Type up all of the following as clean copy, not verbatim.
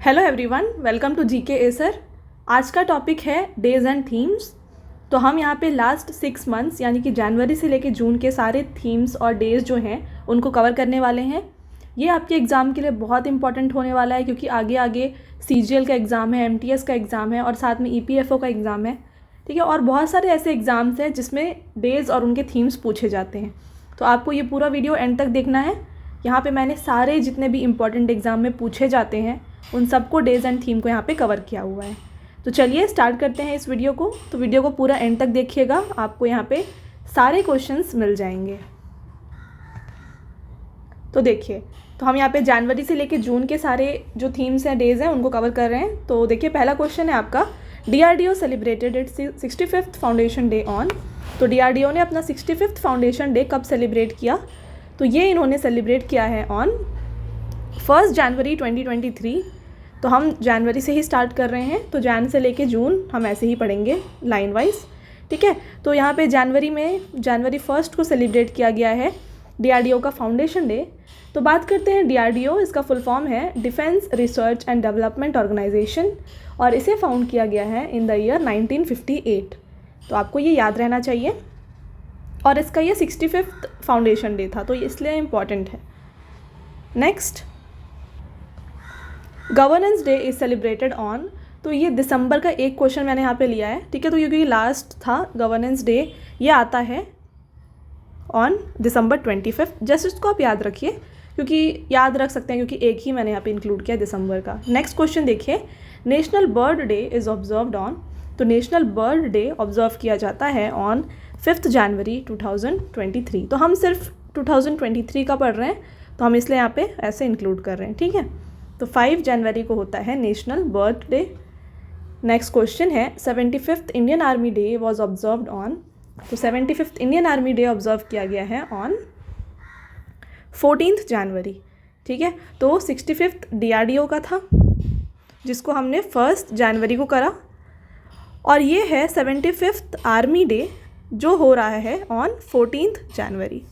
Hello everyone, welcome to GK एसर। आज का टॉपिक है डेज एंड थीम्स। तो हम यहाँ पे लास्ट 6 मंथ्स यानी कि जनवरी से लेके जून के सारे थीम्स और डेज जो हैं उनको कवर करने वाले हैं। ये आपके एग्ज़ाम के लिए बहुत इंपॉर्टेंट होने वाला है क्योंकि आगे आगे सीजीएल का एग्ज़ाम है, एमटीएस का एग्ज़ाम है और साथ में ईपीएफओ का एग्ज़ाम है। ठीक है, और बहुत सारे ऐसे एग्ज़ाम्स हैं जिसमें डेज़ और उनके थीम्स पूछे जाते हैं। तो आपको ये पूरा वीडियो एंड तक देखना है। यहाँ पे मैंने सारे जितने भी इम्पॉर्टेंट एग्ज़ाम में पूछे जाते हैं उन सबको डेज़ एंड थीम को यहाँ पे कवर किया हुआ है। तो चलिए स्टार्ट करते हैं इस वीडियो को। तो वीडियो को पूरा एंड तक देखिएगा, आपको यहाँ पे सारे क्वेश्चंस मिल जाएंगे। तो देखिए, तो हम यहाँ पे जनवरी से लेके जून के सारे जो थीम्स हैं, डेज़ हैं, उनको कवर कर रहे हैं। तो देखिए, पहला क्वेश्चन है आपका, DRDO celebrated it's 65th foundation day on. तो DRDO ने अपना 65th फाउंडेशन डे कब सेलिब्रेट किया? तो ये इन्होंने सेलिब्रेट किया है ऑन 1 जनवरी 2023। तो हम जनवरी से ही स्टार्ट कर रहे हैं, तो जैन से लेके जून हम ऐसे ही पढ़ेंगे लाइन वाइज। ठीक है, तो यहाँ पे जनवरी 1 को सेलिब्रेट किया गया है DRDO का फाउंडेशन डे। तो बात करते हैं DRDO, इसका फुल फॉर्म है defence research and development organisation और इसे फाउंड किया गया है इन द ईयर 1958। तो आपको ये याद रहना चाहिए। और इसका ये 65th फाउंडेशन डे था, तो इसलिए इम्पॉर्टेंट है। Next, governance day is celebrated on. तो ये दिसंबर का एक क्वेश्चन मैंने यहाँ पे लिया है। ठीक है, तो क्योंकि लास्ट था गवर्नेंस डे, ये आता है ऑन December 25। जस्ट इसको आप याद रखिए, क्योंकि याद रख सकते हैं क्योंकि एक ही मैंने यहाँ पे इंक्लूड किया दिसंबर का। नेक्स्ट क्वेश्चन देखिए, national bird day is observed on. तो नेशनल बर्ड डे ऑब्जर्व किया जाता है ऑन 5 जनवरी 2023। तो हम सिर्फ 2023 का पढ़ रहे हैं, तो हम इसलिए यहाँ पे ऐसे इंक्लूड कर रहे हैं। ठीक है, तो 5 जनवरी को होता है national bird day. Next question है, 75th Indian army day was observed on. तो 75th Indian army day observe किया गया है ऑन 14 जनवरी। ठीक है, तो 65th DRDO का था जिसको हमने 1 जनवरी को करा, और ये है 75th आर्मी डे जो हो रहा है ऑन 14 जनवरी।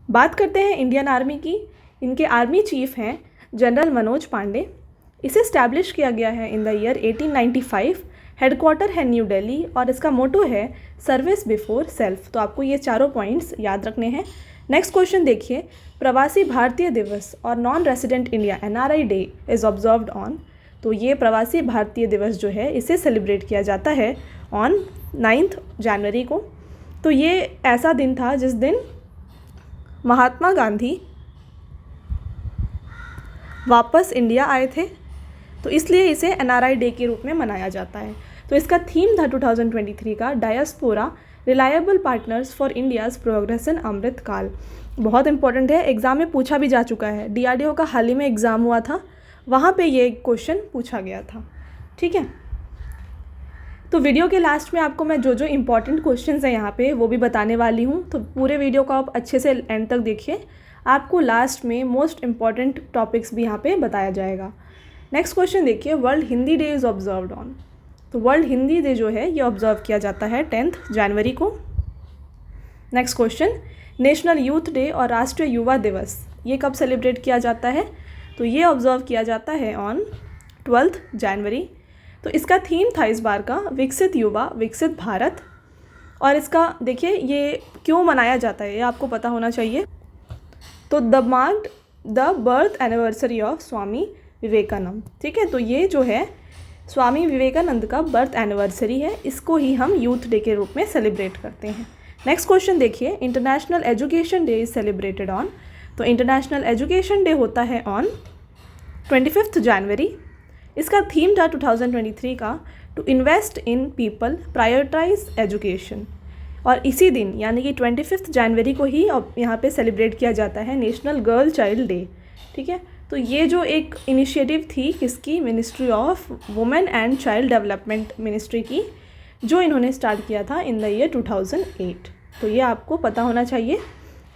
बात करते हैं इंडियन आर्मी की। इनके आर्मी चीफ हैं जनरल मनोज पांडे। इसे स्टैब्लिश किया गया है इन द ईयर 1895। हेडक्वार्टर है न्यू दिल्ली और इसका मोटो है सर्विस बिफोर सेल्फ। तो आपको ये चारों पॉइंट्स याद रखने हैं। नेक्स्ट क्वेश्चन देखिए, प्रवासी भारतीय दिवस और non resident India NRI day is observed on. तो ये प्रवासी भारतीय दिवस जो है इसे सेलिब्रेट किया जाता है ऑन 9 जनवरी को। तो ये ऐसा दिन था जिस दिन महात्मा गांधी वापस इंडिया आए थे, तो इसलिए इसे NRI डे के रूप में मनाया जाता है। तो इसका थीम था 2023 का diaspora reliable partners for India's progress in Amrit Kaal. बहुत इंपॉर्टेंट है, एग्ज़ाम में पूछा भी जा चुका है। DRDO का हाल ही में एग्ज़ाम हुआ था, वहाँ पे ये क्वेश्चन पूछा गया था। ठीक है, तो वीडियो के लास्ट में आपको मैं जो जो इम्पॉर्टेंट क्वेश्चंस हैं यहाँ पे वो भी बताने वाली हूँ। तो पूरे वीडियो को आप अच्छे से एंड तक देखिए, आपको लास्ट में मोस्ट इम्पॉर्टेंट टॉपिक्स भी यहाँ पे बताया जाएगा। नेक्स्ट क्वेश्चन देखिए, world Hindi day is observed on. तो वर्ल्ड हिंदी डे जो है ये ऑब्जर्व किया जाता है 10 जनवरी को। Next question, national youth day और राष्ट्रीय युवा दिवस ये कब सेलिब्रेट किया जाता है? तो ये ऑब्जर्व किया जाता है ऑन 12 जनवरी। तो इसका थीम था इस बार का विकसित युवा विकसित भारत। और इसका देखिए ये क्यों मनाया जाता है ये आपको पता होना चाहिए। तो the marked the birth anniversary of Swami Vivekananda. ठीक है, तो ये जो है स्वामी विवेकानंद का बर्थ एनिवर्सरी है, इसको ही हम यूथ डे के रूप में सेलिब्रेट करते हैं। नेक्स्ट क्वेश्चन देखिए, international education day is celebrated on. तो इंटरनेशनल एजुकेशन डे होता है ऑन 25 जनवरी। इसका थीम था 2023 का to invest in people prioritise education. और इसी दिन यानी कि 25 जनवरी को ही यहाँ पे सेलिब्रेट किया जाता है नेशनल गर्ल चाइल्ड डे। ठीक है, तो ये जो एक इनिशिएटिव थी किसकी, ministry of women and child development ministry की, जो इन्होंने स्टार्ट किया था इन द ईयर 2008। तो ये आपको पता होना चाहिए।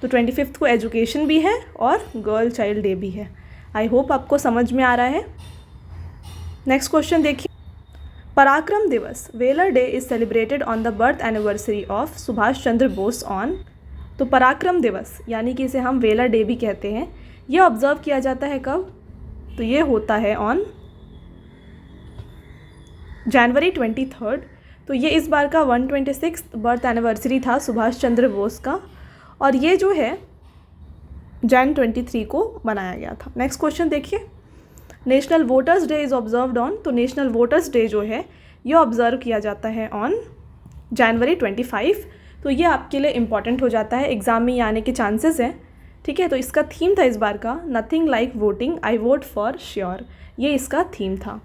तो 25 को एजुकेशन भी है और गर्ल चाइल्ड डे भी है। आई होप आपको समझ में आ रहा है। नेक्स्ट क्वेश्चन देखिए, Parakram Diwas valour day is celebrated on the birth anniversary of Subhash Chandra Bose on. तो पराक्रम दिवस यानी कि इसे हम वेलर डे भी कहते हैं, यह ऑब्जर्व किया जाता है कब? तो ये होता है ऑन जनवरी 23। तो ये इस बार का 126 बर्थ एनिवर्सरी था सुभाष चंद्र बोस का, और ये जो है जैन 23 को बनाया गया था। नेक्स्ट क्वेश्चन देखिए, national voters day is observed on. तो नेशनल वोटर्स डे जो है ये ऑब्ज़र्व किया जाता है ऑन जनवरी 25। तो ये आपके लिए इम्पॉर्टेंट हो जाता है, एग्ज़ाम में ये आने के चांसेस हैं, ठीक है। तो इसका थीम था इस बार का nothing like voting, I vote for sure, ये इसका थीम था।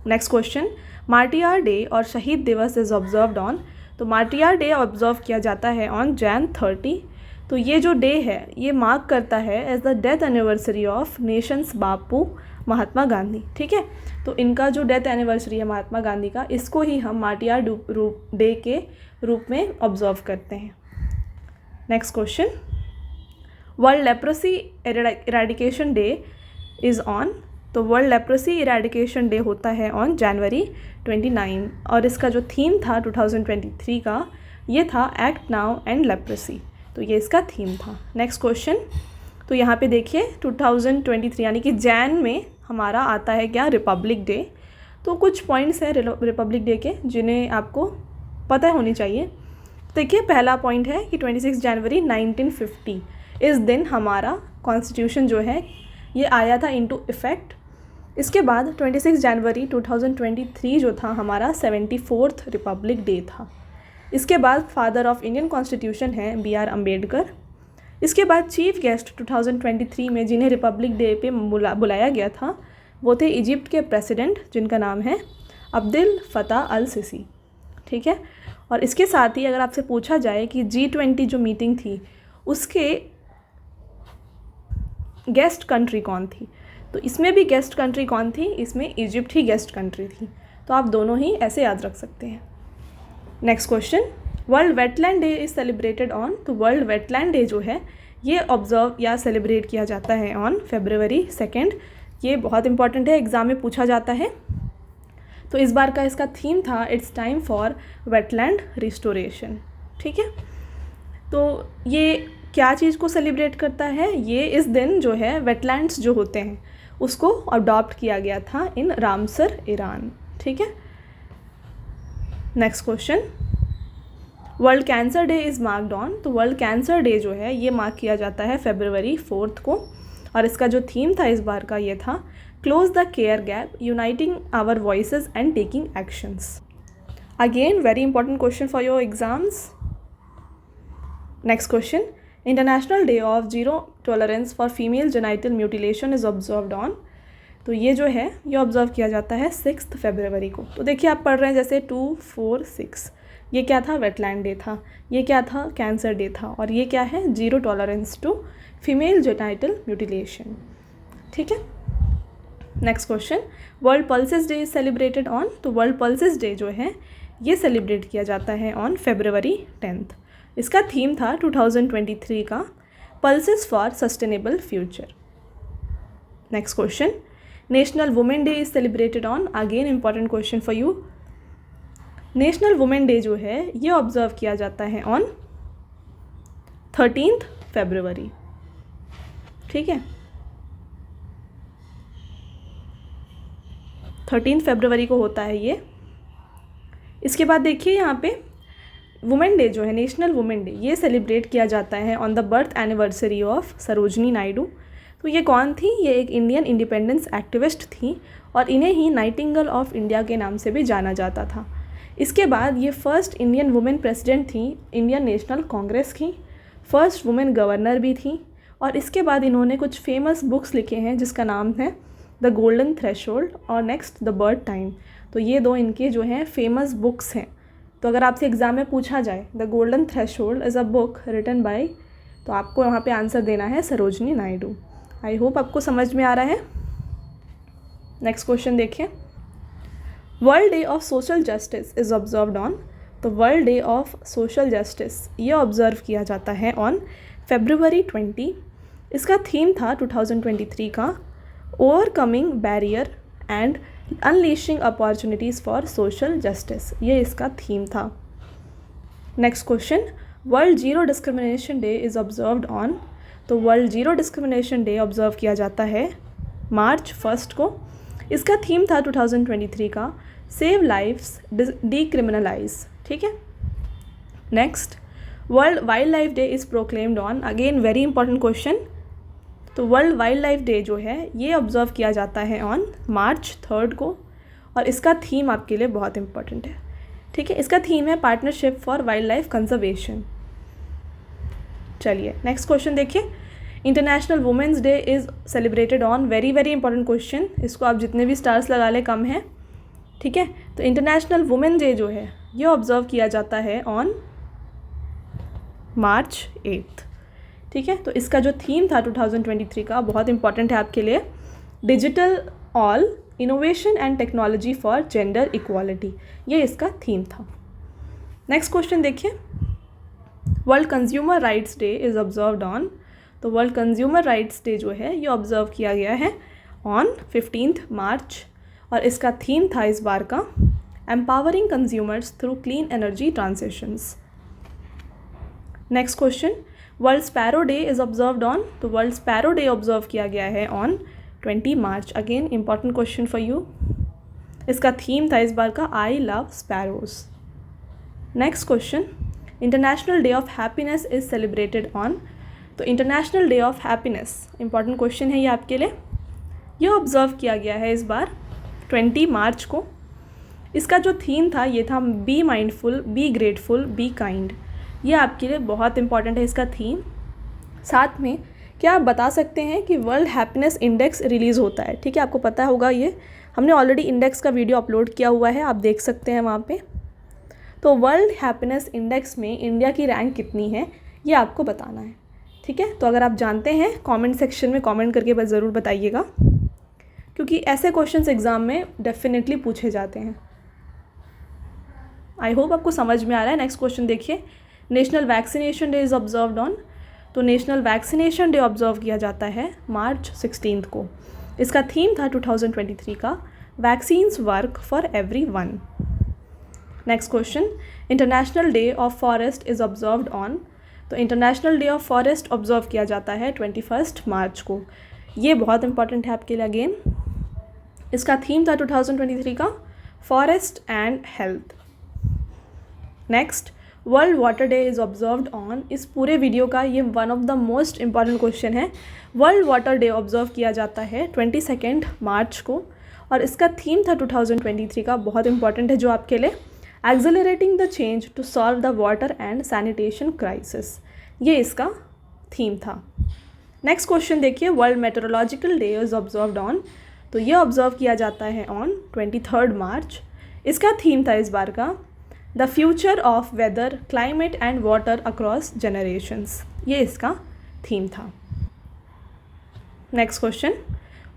नेक्स्ट क्वेश्चन, मार्टियर डे और शहीद दिवस इज़ ऑब्जर्व्ड ऑन। तो मार्टियर डे ऑब्जर्व किया जाता है ऑन जैन 30। तो ये जो डे है ये मार्क करता है as the death anniversary of nation's Bapu Mahatma Gandhi, ठीक है। तो इनका जो डेथ एनिवर्सरी है महात्मा गांधी का, इसको ही हम मार्टियर डे के रूप में ऑब्जर्व करते हैं। Next question, world leprosy eradication day is on. तो वर्ल्ड लेप्रोसी इरेडिकेशन डे होता है ऑन जनवरी 29, और इसका जो थीम था 2023 का ये था एक्ट नाउ एंड लेप्रोसी। तो ये इसका थीम था। नेक्स्ट क्वेश्चन, तो यहाँ पे देखिए 2023 यानी कि जैन में हमारा आता है क्या, रिपब्लिक डे। तो कुछ पॉइंट्स हैं रिपब्लिक डे के जिन्हें आपको पता होनी चाहिए। देखिए पहला पॉइंट है कि 26 जनवरी 1950 इस दिन हमारा कॉन्स्टिट्यूशन जो है ये आया था इनटू इफ़ेक्ट। इसके बाद 26 जनवरी 2023 जो था हमारा 74th रिपब्लिक डे था। इसके बाद फादर ऑफ इंडियन कॉन्स्टिट्यूशन है BR अम्बेडकर। इसके बाद चीफ गेस्ट 2023 में जिन्हें रिपब्लिक डे पे बुलाया गया था वो थे इजिप्ट के प्रेसिडेंट जिनका नाम है अब्दुल फताह अल सिसी, ठीक है। और इसके साथ ही अगर आपसे पूछा जाए कि G20 जो मीटिंग थी उसके गेस्ट कंट्री कौन थी, तो इसमें भी गेस्ट कंट्री कौन थी, इसमें इजिप्ट ही गेस्ट कंट्री थी। तो आप दोनों ही ऐसे याद रख सकते हैं। Next question, world wetland day is celebrated on. तो वर्ल्ड वेटलैंड डे जो है ये ऑब्जर्व या सेलिब्रेट किया जाता है ऑन February 2। ये बहुत इंपॉर्टेंट है, एग्ज़ाम में पूछा जाता है। तो इस बार का इसका थीम था it's time for wetland restoration, ठीक है। तो ये क्या चीज़ को सेलिब्रेट करता है, ये इस दिन जो है वेटलैंड्स जो होते हैं उसको अडॉप्ट किया गया था इन रामसर ईरान, ठीक है। Next question, world cancer day is marked on. तो वर्ल्ड कैंसर डे जो है ये मार्क किया जाता है February 4 को, और इसका जो थीम था इस बार का ये था close the care gap, uniting our voices and taking actions. Again very important question for your exams. Next question, international day of zero tolerance for female genital mutilation is observed on. तो ये जो है ये observe किया जाता है 6 फरवरी को। तो देखिए आप पढ़ रहे हैं जैसे 2, 4, 6, ये क्या था, वेटलैंड डे था, ये क्या था, कैंसर डे था, और ये क्या है, zero tolerance to female genital mutilation, ठीक है। Next question, world pulses day is celebrated on. तो वर्ल्ड पल्सेस डे जो है ये सेलिब्रेट किया जाता है ऑन February 10। इसका थीम था 2023 का pulses for sustainable future. Next question, national women day is celebrated on. Again important question for you. National women day जो है ये ऑब्जर्व किया जाता है ऑन 13 फरवरी, ठीक है। 13 फरवरी को होता है ये। इसके बाद देखिए यहाँ पे वुमेन डे जो है, नेशनल वुमेन डे, ये सेलिब्रेट किया जाता है on the birth anniversary of Sarojini Naidu. तो ये कौन थी, ये एक इंडियन इंडिपेंडेंस एक्टिविस्ट थी और इन्हें ही नाइटिंगेल ऑफ इंडिया के नाम से भी जाना जाता था। इसके बाद ये फर्स्ट इंडियन वुमेन प्रेसिडेंट थी इंडियन नेशनल कांग्रेस की, फर्स्ट वुमेन गवर्नर भी थी, और इसके बाद इन्होंने कुछ फेमस बुक्स लिखे हैं जिसका नाम है द गोल्डन थ्रेशोल्ड और नेक्स्ट द बर्ड टाइम। तो ये दो इनके जो हैं फेमस बुक्स हैं। तो अगर आपसे एग्ज़ाम में पूछा जाए the golden threshold is a book written by, तो आपको यहाँ पे आंसर देना है सरोजनी नायडू। आई होप आपको समझ में आ रहा है। नेक्स्ट क्वेश्चन देखिए, world day of social justice is observed on. तो world day of social justice ये ऑब्ज़र्व किया जाता है ऑन February 20। इसका थीम था 2023 का overcoming barrier and unleashing opportunities for social justice, ये इसका थीम था। Next question, world zero discrimination day is observed on. तो world zero discrimination day observe किया जाता है मार्च 1 को। इसका थीम था 2023 का सेव लाइफ्स डीक्रिमिनलाइज, ठीक है। Next, world wild life day is proclaimed on, again very important question. तो वर्ल्ड वाइल्ड लाइफ डे जो है ये ऑब्जर्व किया जाता है ऑन मार्च 3 को, और इसका थीम आपके लिए बहुत इंपॉर्टेंट है, ठीक है। इसका थीम है partnership for wild life conservation. चलिए नेक्स्ट क्वेश्चन देखिए। International women's day is celebrated on, very very important question, इसको आप जितने भी स्टार्स लगा ले कम है, ठीक है। तो इंटरनेशनल वुमेन डे जो है ये ऑब्जर्व किया जाता है ऑन मार्च 8, ठीक है। तो इसका जो थीम था 2023 का बहुत इंपॉर्टेंट है आपके लिए, digital all innovation and technology for gender equality, ये इसका थीम था। नेक्स्ट क्वेश्चन देखिए। World consumer rights day is observed on, तो वर्ल्ड कंज्यूमर राइट्स डे जो है ये ऑब्जर्व किया गया है ऑन 15 मार्च, और इसका थीम था इस बार का empowering consumers through clean energy transitions. Next question, world sparrow day is observed on, तो वर्ल्ड स्पैरो डे ऑब्जर्व किया गया है on 20 March, again important question for you. इसका थीम था इस बार का I love sparrows. Next question, international day of happiness is celebrated on, तो international day of happiness important question है ये आपके लिए, ये ऑब्जर्व किया गया है इस बार 20 मार्च को। इसका जो थीम था ये था be mindful, be grateful, be kind, ये आपके लिए बहुत इंपॉर्टेंट है इसका थीम। साथ में क्या आप बता सकते हैं कि वर्ल्ड हैप्पीनेस इंडेक्स रिलीज़ होता है, ठीक है, आपको पता होगा, ये हमने ऑलरेडी इंडेक्स का वीडियो अपलोड किया हुआ है, आप देख सकते हैं वहाँ पे। तो वर्ल्ड हैप्पीनेस इंडेक्स में इंडिया की रैंक कितनी है ये आपको बताना है, ठीक है। तो अगर आप जानते हैं कमेंट सेक्शन में कमेंट करके बस ज़रूर बताइएगा, क्योंकि ऐसे क्वेश्चंस एग्ज़ाम में डेफिनेटली पूछे जाते हैं। आई होप आपको समझ में आ रहा है। नेक्स्ट क्वेश्चन देखिए। National vaccination day is observed on, तो नेशनल वैक्सीनेशन डे ऑब्जर्व किया जाता है मार्च 16 को। इसका थीम था 2023 का vaccines work for everyone. Next question, international day of forest is observed on, तो international day of forest observe किया जाता है 21 मार्च को। ये बहुत इंपॉर्टेंट है आपके लिए अगेन। इसका थीम था 2023 का forest and health. Next, world water day is observed on, इस पूरे वीडियो का ये one of the most important question है। वर्ल्ड वाटर डे ऑब्जर्व किया जाता है 22 मार्च को, और इसका थीम था 2023 का बहुत इंपॉर्टेंट है जो आपके लिए, accelerating the change to solve the water and sanitation crisis, ये इसका थीम था। नेक्स्ट क्वेश्चन देखिए। World meteorological day is observed on, तो ये ऑब्जर्व किया जाता है ऑन 23 मार्च। इसका थीम था इस बार का the future of weather, climate and water across generations, ये इसका थीम था। Next question,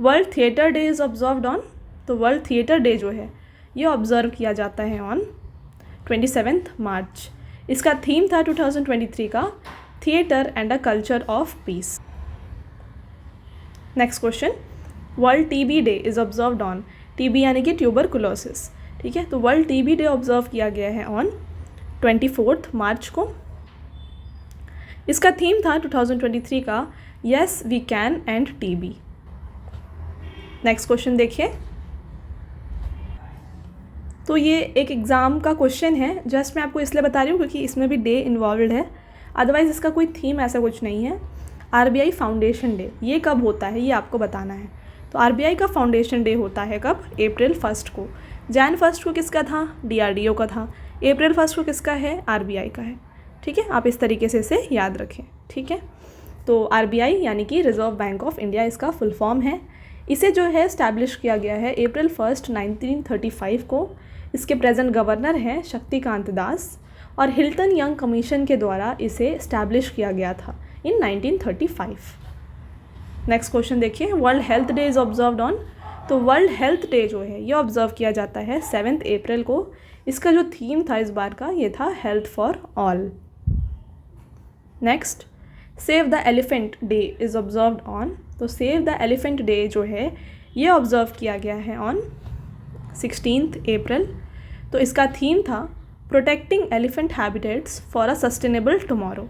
world theatre day is observed on, तो वर्ल्ड थिएटर डे जो है ये ऑब्जर्व किया जाता है ऑन 27 मार्च। इसका थीम था 2023 का theatre and a culture of peace. Next question, world TB day is observed on, TB यानी कि ट्यूबरकुलोसिस, ठीक है। तो वर्ल्ड टीबी डे ऑब्जर्व किया गया है ऑन 24 मार्च को। इसका थीम था 2023 का yes we can end TB. Next question देखिए। तो ये एक एग्ज़ाम का क्वेश्चन है, जस्ट मैं आपको इसलिए बता रही हूँ क्योंकि इसमें भी डे इन्वॉल्व है, अदरवाइज़ इसका कोई थीम ऐसा कुछ नहीं है। आरबीआई फाउंडेशन डे ये कब होता है ये आपको बताना है। तो आरबीआई का फाउंडेशन डे होता है कब, अप्रैल 1 को। जैन 1 को किसका था, डीआरडीओ का था। अप्रैल 1 को किसका है, आरबीआई का है, ठीक है। आप इस तरीके से इसे याद रखें, ठीक है। तो आरबीआई यानी कि रिजर्व बैंक ऑफ इंडिया इसका फुल फॉर्म है। इसे जो है इस्टेब्लिश किया गया है अप्रैल 1, 1935 को। इसके प्रेजेंट गवर्नर हैं शक्तिकांत दास, और हिल्टन यंग कमीशन के द्वारा इसे इस्टेब्लिश किया गया था इन 1935। नेक्स्ट क्वेश्चन देखिए। World health day is observed on, तो वर्ल्ड हेल्थ डे जो है ये ऑब्जर्व किया जाता है 7 अप्रैल को। इसका जो थीम था इस बार का ये था health for all. Next, save the elephant day is observed on, तो सेव द एलिफेंट डे जो है ये ऑब्जर्व किया गया है ऑन 16 अप्रैल। तो इसका थीम था protecting elephant habitats for a sustainable tomorrow.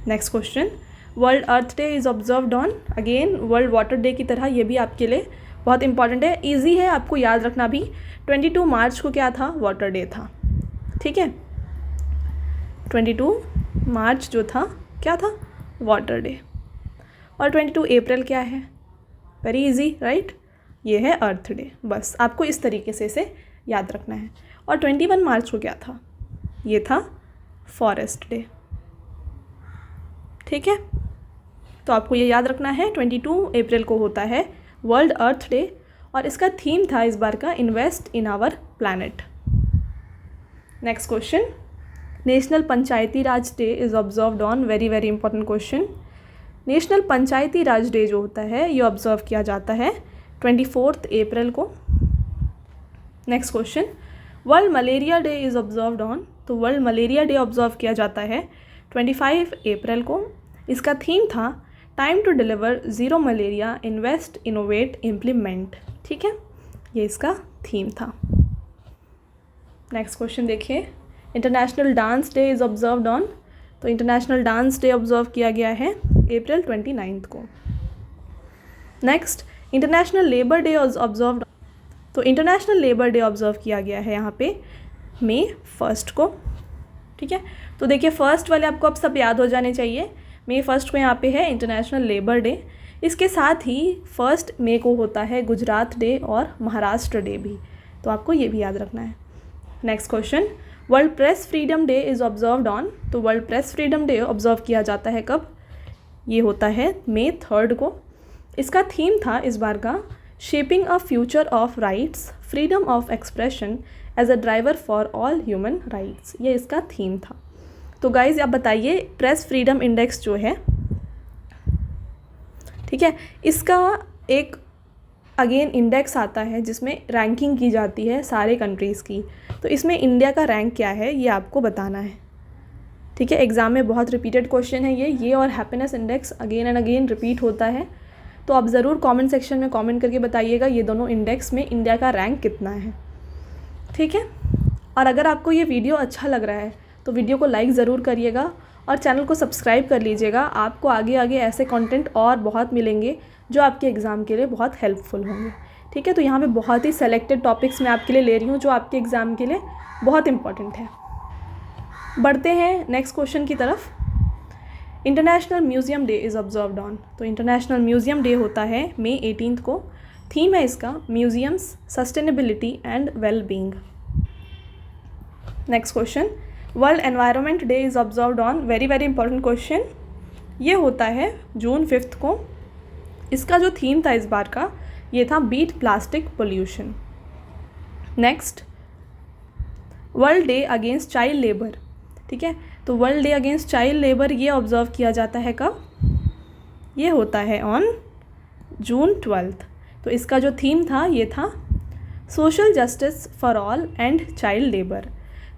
Next question, world earth day is observed on, again world water day की तरह ये भी आपके लिए बहुत इंपॉर्टेंट है, ईजी है आपको याद रखना भी। 22 मार्च को क्या था, वाटर डे था, ठीक है। 22 मार्च जो था क्या था, वाटर डे। और 22 अप्रैल क्या है, वेरी इजी राइट, ये है अर्थ डे। बस आपको इस तरीके से इसे याद रखना है। और 21 मार्च को क्या था, ये था फॉरेस्ट डे, ठीक है। तो आपको ये याद रखना है 22 अप्रैल को होता है वर्ल्ड अर्थ डे, और इसका थीम था इस बार का invest in our planet. Next question, national Panchayati Raj day is observed on, very very important question. National Panchayati Raj day जो होता है ये ऑब्जर्व किया जाता है 24 अप्रैल को। Next question, world malaria day is observed on, तो वर्ल्ड मलेरिया डे ऑब्जर्व किया जाता है 25 अप्रैल को। इसका थीम था time to deliver zero malaria, invest innovate implement, ठीक है, ये इसका थीम था। नेक्स्ट क्वेश्चन देखिए, international dance day is observed on, तो इंटरनेशनल डांस डे ऑब्जर्व किया गया है अप्रैल 29 को। Next, international labour day observed, तो इंटरनेशनल लेबर डे ऑब्जर्व किया गया है यहाँ पे मई 1 को, ठीक है। तो देखिए फर्स्ट वाले आपको अब सब याद हो जाने चाहिए। मई 1 को यहाँ पे है इंटरनेशनल लेबर डे, इसके साथ ही 1 मई को होता है गुजरात डे और महाराष्ट्र डे भी, तो आपको ये भी याद रखना है। Next question, world press freedom day is observed on, तो world press freedom day observe किया जाता है कब, ये होता है मई 3 को। इसका थीम था इस बार का shaping a future of rights, freedom of expression as a driver for all human rights, ये इसका थीम था। तो गाइज आप बताइए प्रेस फ्रीडम इंडेक्स जो है, ठीक है, इसका एक अगेन इंडेक्स आता है जिसमें रैंकिंग की जाती है सारे कंट्रीज़ की, तो इसमें इंडिया का रैंक क्या है ये आपको बताना है, ठीक है। एग्ज़ाम में बहुत रिपीटेड क्वेश्चन है ये और happiness index again and again repeat होता है, तो आप ज़रूर कमेंट सेक्शन में कमेंट करके बताइएगा ये दोनों इंडेक्स में इंडिया का रैंक कितना है, ठीक है। और अगर आपको ये वीडियो अच्छा लग रहा है तो वीडियो को लाइक ज़रूर करिएगा और चैनल को सब्सक्राइब कर लीजिएगा। आपको आगे आगे ऐसे कंटेंट और बहुत मिलेंगे जो आपके एग्ज़ाम के लिए बहुत हेल्पफुल होंगे, ठीक है। तो यहाँ पे बहुत ही सेलेक्टेड टॉपिक्स मैं आपके लिए ले रही हूँ जो आपके एग्ज़ाम के लिए बहुत इंपॉर्टेंट है। बढ़ते हैं नेक्स्ट क्वेश्चन की तरफ। International museum day is observed on, तो इंटरनेशनल म्यूज़ियम डे होता है मई 18 को। थीम है इसका museums, sustainability and well being. Next question, world environment day is observed on, very very important question, ये होता है जून 5 को। इसका जो थीम था इस बार का ये था beat plastic pollution. Next, world day against child labour, ठीक है, तो world day against child labour ये ऑब्जर्व किया जाता है कब, ये होता है ऑन जून 12। तो इसका जो थीम था ये था social justice for all and child labour,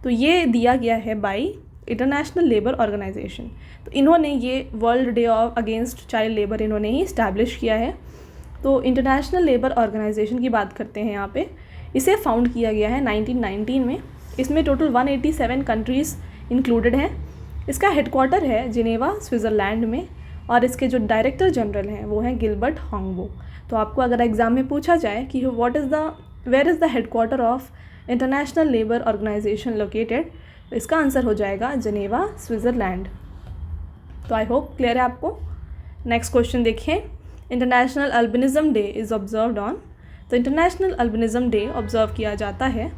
तो ये दिया गया है बाय इंटरनेशनल लेबर ऑर्गेनाइजेशन। तो इन्होंने ये world day of against child labour इन्होंने ही इस्टेब्लिश किया है। तो इंटरनेशनल लेबर ऑर्गेनाइजेशन की बात करते हैं यहाँ पे, इसे फाउंड किया गया है 1919 में। इसमें टोटल 187 कंट्रीज़ इंक्लूडेड हैं। इसका हेडक्वार्टर है जिनेवा स्विट्ज़रलैंड में, और इसके जो डायरेक्टर जनरल हैं वो हैं गिलबर्ट हॉन्गबो। तो आपको अगर एग्ज़ाम में पूछा जाए कि where is the headquarter of international labour organisation located, तो इसका आंसर हो जाएगा जिनेवा स्विट्ज़रलैंड। तो आई होप क्लियर है आपको। नेक्स्ट क्वेश्चन देखिए, international albinism day is observed on, तो इंटरनेशनल अल्बिनिज़म डे ऑब्जर्व किया जाता है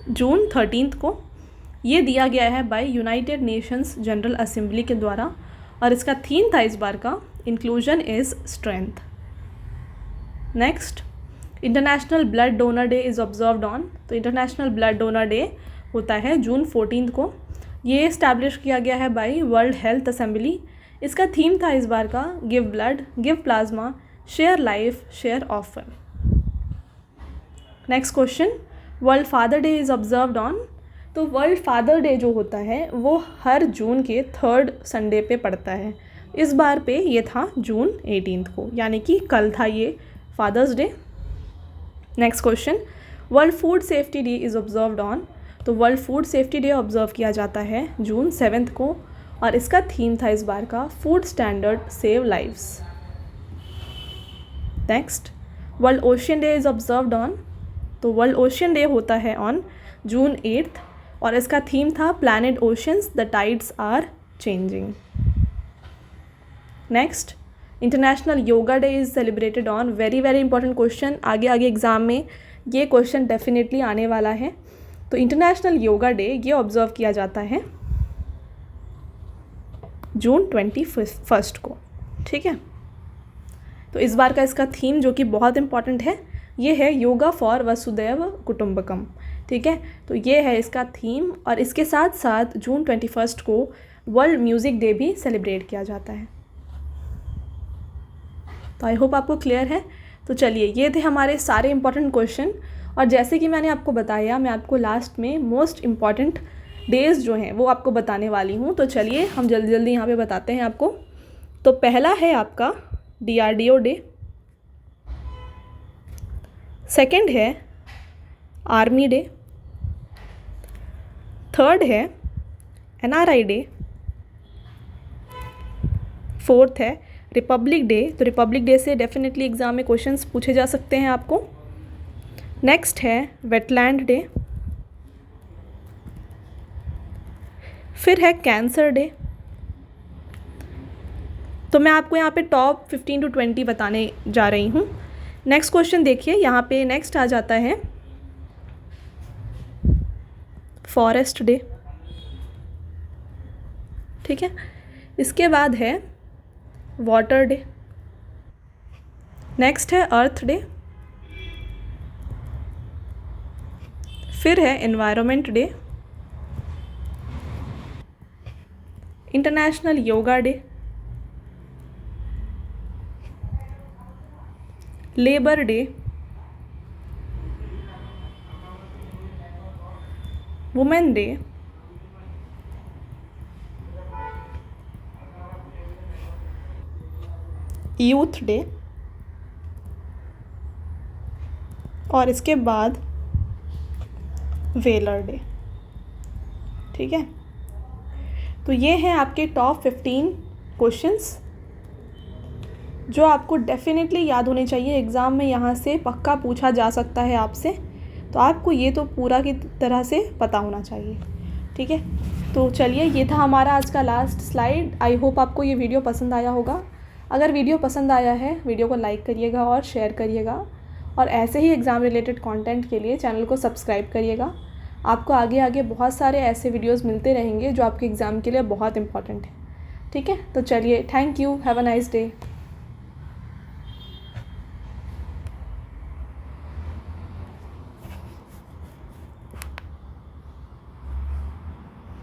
जून 13 को। ये दिया गया है by united nations general assembly के द्वारा, और इसका थीम था इस बार का inclusion is strength. Next, international blood donor day is observed on, तो इंटरनेशनल ब्लड डोनर डे होता है जून 14 को। ये इस्टेब्लिश किया गया है बाय वर्ल्ड हेल्थ असेंबली। इसका थीम था इस बार का give blood, give plasma, share life, share offer. Next question, world father day is observed on, तो वर्ल्ड फादर डे जो होता है वो हर जून के 3rd संडे पे पड़ता है। इस बार पे ये था जून 18 को, यानी कि कल था ये father's day. Next question, world food safety day is observed on, तो world food safety day observe किया जाता है जून 7 को, और इसका थीम था इस बार का food standard save lives. Next, world ocean day is observed on, तो वर्ल्ड ओशियन डे होता है ऑन जून 8 और इसका थीम था planet oceans the tides are changing. Next, international yoga day is celebrated on, very very important question, आगे आगे exam में ये क्वेश्चन डेफिनेटली आने वाला है। तो इंटरनेशनल योगा डे ये ऑब्जर्व किया जाता है जून 21 को, ठीक है। तो इस बार का इसका थीम जो कि बहुत इंपॉर्टेंट है ये है योगा फॉर वसुदैव कुटुंबकम, ठीक है। तो ये है इसका थीम, और इसके साथ साथ जून 21 को वर्ल्ड म्यूज़िक डे भी सेलिब्रेट किया जाता है। तो आई होप आपको क्लियर है। तो चलिए, ये थे हमारे सारे इंपॉर्टेंट क्वेश्चन, और जैसे कि मैंने आपको बताया मैं आपको लास्ट में मोस्ट इम्पॉर्टेंट डेज़ जो हैं वो आपको बताने वाली हूँ। तो चलिए हम जल्दी जल्दी यहाँ पे बताते हैं आपको। तो पहला है आपका DRDO डे, सेकंड है आर्मी डे, थर्ड है NRI डे, फोर्थ है रिपब्लिक डे। तो रिपब्लिक डे से डेफिनेटली एग्ज़ाम में क्वेश्चंस पूछे जा सकते हैं आपको। नेक्स्ट है वेटलैंड डे, फिर है कैंसर डे। तो मैं आपको यहाँ पे टॉप 15 to 20 बताने जा रही हूँ। नेक्स्ट क्वेश्चन देखिए, यहाँ पे नेक्स्ट आ जाता है फॉरेस्ट डे, ठीक है। इसके बाद है वाटर डे, नेक्स्ट है अर्थ डे, फिर है environment day, international yoga day, labour day, women day, youth day, और इसके बाद वेलर डे, ठीक है। तो ये हैं आपके टॉप 15 क्वेश्चंस जो आपको डेफिनेटली याद होने चाहिए। एग्ज़ाम में यहाँ से पक्का पूछा जा सकता है आपसे, तो आपको ये तो पूरा की तरह से पता होना चाहिए, ठीक है। तो चलिए, ये था हमारा आज का लास्ट स्लाइड। आई होप आपको ये वीडियो पसंद आया होगा। अगर वीडियो पसंद आया है वीडियो को लाइक करिएगा और शेयर करिएगा, और ऐसे ही एग्ज़ाम रिलेटेड कंटेंट के लिए चैनल को सब्सक्राइब करिएगा। आपको आगे आगे बहुत सारे ऐसे वीडियोस मिलते रहेंगे जो आपके एग्ज़ाम के लिए बहुत इंपॉर्टेंट है, ठीक है। तो चलिए, thank you, have a nice day.